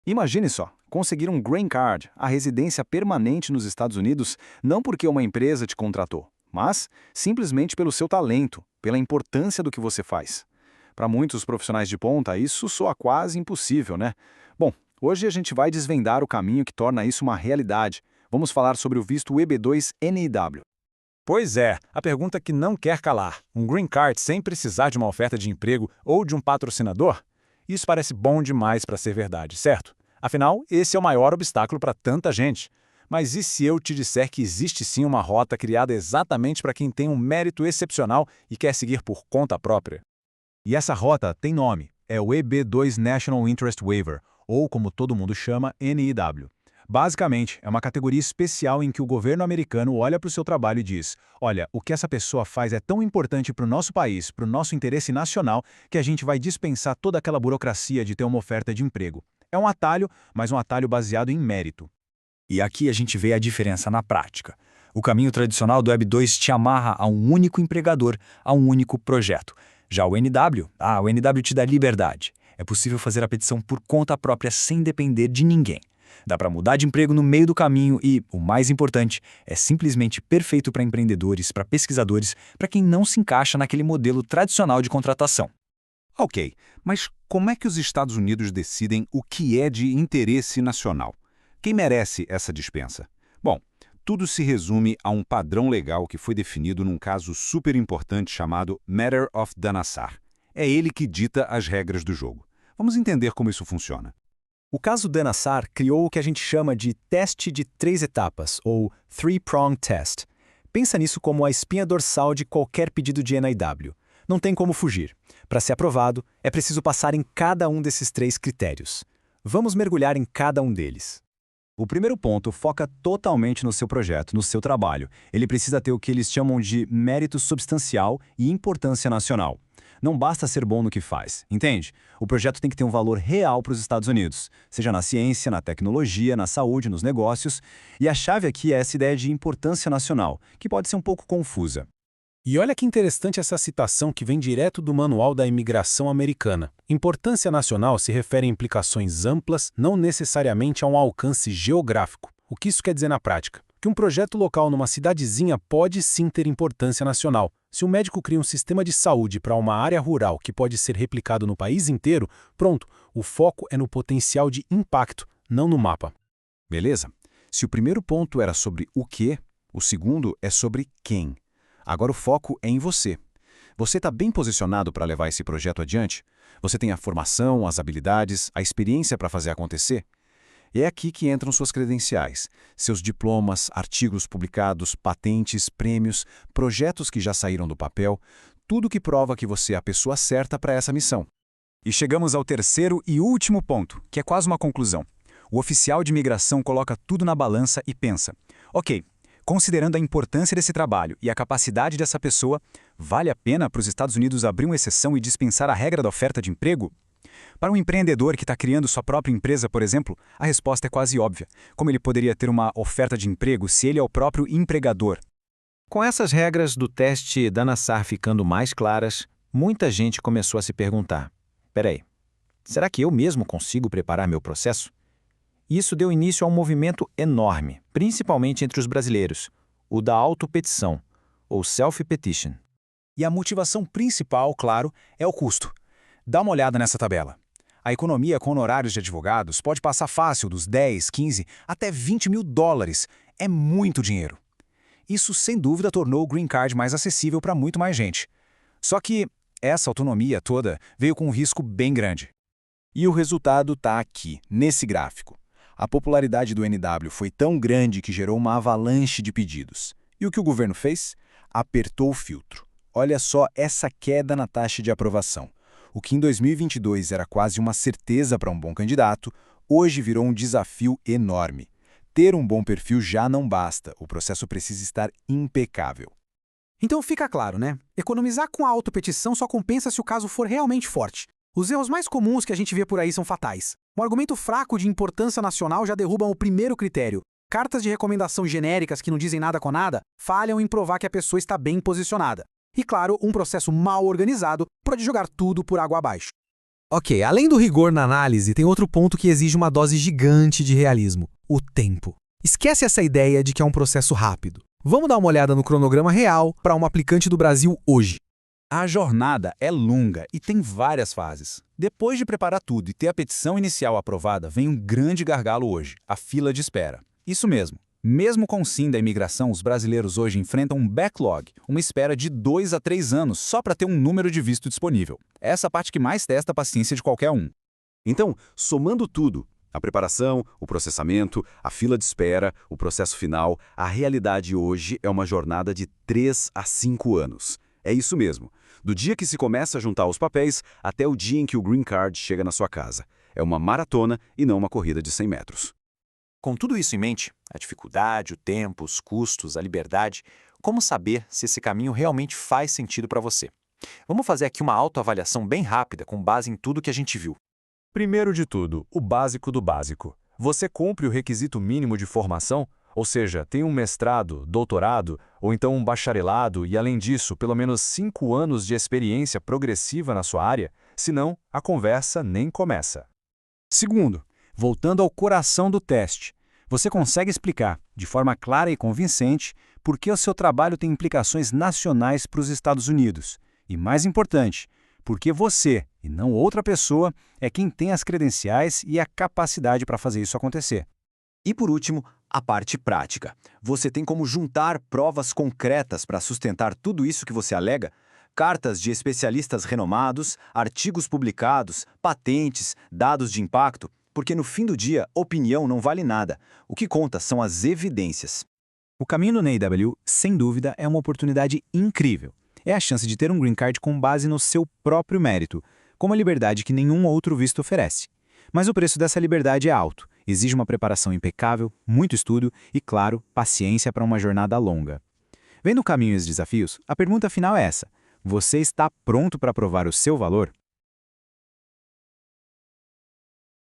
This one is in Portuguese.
Imagine só, conseguir um Green Card, a residência permanente nos Estados Unidos, não porque uma empresa te contratou, mas simplesmente pelo seu talento, pela importância do que você faz. Para muitos profissionais de ponta, isso soa quase impossível, né? Bom, hoje a gente vai desvendar o caminho que torna isso uma realidade. Vamos falar sobre o visto EB2 NIW. Pois é, a pergunta que não quer calar. Um green card sem precisar de uma oferta de emprego ou de um patrocinador? Isso parece bom demais para ser verdade, certo? Afinal, esse é o maior obstáculo para tanta gente. Mas e se eu te disser que existe sim uma rota criada exatamente para quem tem um mérito excepcional e quer seguir por conta própria? E essa rota tem nome, é o EB2 National Interest Waiver, ou como todo mundo chama, NIW. Basicamente, é uma categoria especial em que o governo americano olha para o seu trabalho e diz: olha, o que essa pessoa faz é tão importante para o nosso país, para o nosso interesse nacional, que a gente vai dispensar toda aquela burocracia de ter uma oferta de emprego. É um atalho, mas um atalho baseado em mérito. E aqui a gente vê a diferença na prática. O caminho tradicional do Web2 te amarra a um único empregador, a um único projeto. Já o NW, o NW te dá liberdade. É possível fazer a petição por conta própria sem depender de ninguém. Dá para mudar de emprego no meio do caminho e, o mais importante, é simplesmente perfeito para empreendedores, para pesquisadores, para quem não se encaixa naquele modelo tradicional de contratação. Ok, mas como é que os Estados Unidos decidem o que é de interesse nacional? Quem merece essa dispensa? Bom, tudo se resume a um padrão legal que foi definido num caso super importante chamado Matter of Danassar. É ele que dita as regras do jogo. Vamos entender como isso funciona. O caso Danassar criou o que a gente chama de teste de 3 etapas, ou Three-Prong Test. Pensa nisso como a espinha dorsal de qualquer pedido de NIW. Não tem como fugir. Para ser aprovado, é preciso passar em cada um desses 3 critérios. Vamos mergulhar em cada um deles. O primeiro ponto foca totalmente no seu projeto, no seu trabalho. Ele precisa ter o que eles chamam de mérito substancial e importância nacional. Não basta ser bom no que faz, entende? O projeto tem que ter um valor real para os Estados Unidos, seja na ciência, na tecnologia, na saúde, nos negócios. E a chave aqui é essa ideia de importância nacional, que pode ser um pouco confusa. E olha que interessante essa citação que vem direto do Manual da Imigração Americana. Importância nacional se refere a implicações amplas, não necessariamente a um alcance geográfico. O que isso quer dizer na prática? Que um projeto local numa cidadezinha pode sim ter importância nacional. Se um médico cria um sistema de saúde para uma área rural que pode ser replicado no país inteiro, pronto, o foco é no potencial de impacto, não no mapa. Beleza? Se o primeiro ponto era sobre o que, o segundo é sobre quem. Agora o foco é em você. Você está bem posicionado para levar esse projeto adiante? Você tem a formação, as habilidades, a experiência para fazer acontecer? E é aqui que entram suas credenciais, seus diplomas, artigos publicados, patentes, prêmios, projetos que já saíram do papel, tudo que prova que você é a pessoa certa para essa missão. E chegamos ao terceiro e último ponto, que é quase uma conclusão. O oficial de imigração coloca tudo na balança e pensa: ok, considerando a importância desse trabalho e a capacidade dessa pessoa, vale a pena para os Estados Unidos abrir uma exceção e dispensar a regra da oferta de emprego? Para um empreendedor que está criando sua própria empresa, por exemplo, a resposta é quase óbvia. Como ele poderia ter uma oferta de emprego se ele é o próprio empregador? Com essas regras do teste Danassar ficando mais claras, muita gente começou a se perguntar: peraí, será que eu mesmo consigo preparar meu processo? Isso deu início a um movimento enorme, principalmente entre os brasileiros, o da autopetição, ou self-petition. E a motivação principal, claro, é o custo. Dá uma olhada nessa tabela. A economia com honorários de advogados pode passar fácil dos 10, 15 até 20 mil dólares. É muito dinheiro. Isso, sem dúvida, tornou o Green Card mais acessível para muito mais gente. Só que essa autonomia toda veio com um risco bem grande. E o resultado está aqui, nesse gráfico. A popularidade do NW foi tão grande que gerou uma avalanche de pedidos. E o que o governo fez? Apertou o filtro. Olha só essa queda na taxa de aprovação. O que em 2022 era quase uma certeza para um bom candidato, hoje virou um desafio enorme. Ter um bom perfil já não basta, o processo precisa estar impecável. Então fica claro, né? Economizar com a autopetição só compensa se o caso for realmente forte. Os erros mais comuns que a gente vê por aí são fatais. Um argumento fraco de importância nacional já derruba o primeiro critério. Cartas de recomendação genéricas que não dizem nada com nada falham em provar que a pessoa está bem posicionada. E claro, um processo mal organizado pode jogar tudo por água abaixo. Ok, além do rigor na análise, tem outro ponto que exige uma dose gigante de realismo: o tempo. Esquece essa ideia de que é um processo rápido. Vamos dar uma olhada no cronograma real para uma aplicante do Brasil hoje. A jornada é longa e tem várias fases. Depois de preparar tudo e ter a petição inicial aprovada, vem um grande gargalo hoje, a fila de espera. Isso mesmo. Mesmo com o sim da imigração, os brasileiros hoje enfrentam um backlog, uma espera de 2 a 3 anos só para ter um número de visto disponível. Essa é a parte que mais testa a paciência de qualquer um. Então, somando tudo, a preparação, o processamento, a fila de espera, o processo final, a realidade hoje é uma jornada de 3 a 5 anos. É isso mesmo. Do dia que se começa a juntar os papéis até o dia em que o Green Card chega na sua casa. É uma maratona e não uma corrida de 100 metros. Com tudo isso em mente, a dificuldade, o tempo, os custos, a liberdade, como saber se esse caminho realmente faz sentido para você? Vamos fazer aqui uma autoavaliação bem rápida com base em tudo que a gente viu. Primeiro de tudo, o básico do básico. Você cumpre o requisito mínimo de formação? Ou seja, tem um mestrado, doutorado, ou então um bacharelado e, além disso, pelo menos 5 anos de experiência progressiva na sua área? Senão, a conversa nem começa. Segundo, voltando ao coração do teste, você consegue explicar, de forma clara e convincente, por que o seu trabalho tem implicações nacionais para os Estados Unidos. E, mais importante, porque você, e não outra pessoa, é quem tem as credenciais e a capacidade para fazer isso acontecer. E por último, a parte prática. Você tem como juntar provas concretas para sustentar tudo isso que você alega? Cartas de especialistas renomados, artigos publicados, patentes, dados de impacto? Porque no fim do dia, opinião não vale nada. O que conta são as evidências. O caminho do NAW, sem dúvida, é uma oportunidade incrível. É a chance de ter um green card com base no seu próprio mérito, com uma liberdade que nenhum outro visto oferece. Mas o preço dessa liberdade é alto, exige uma preparação impecável, muito estudo e, claro, paciência para uma jornada longa. Vendo o caminho e os desafios, a pergunta final é essa: você está pronto para provar o seu valor?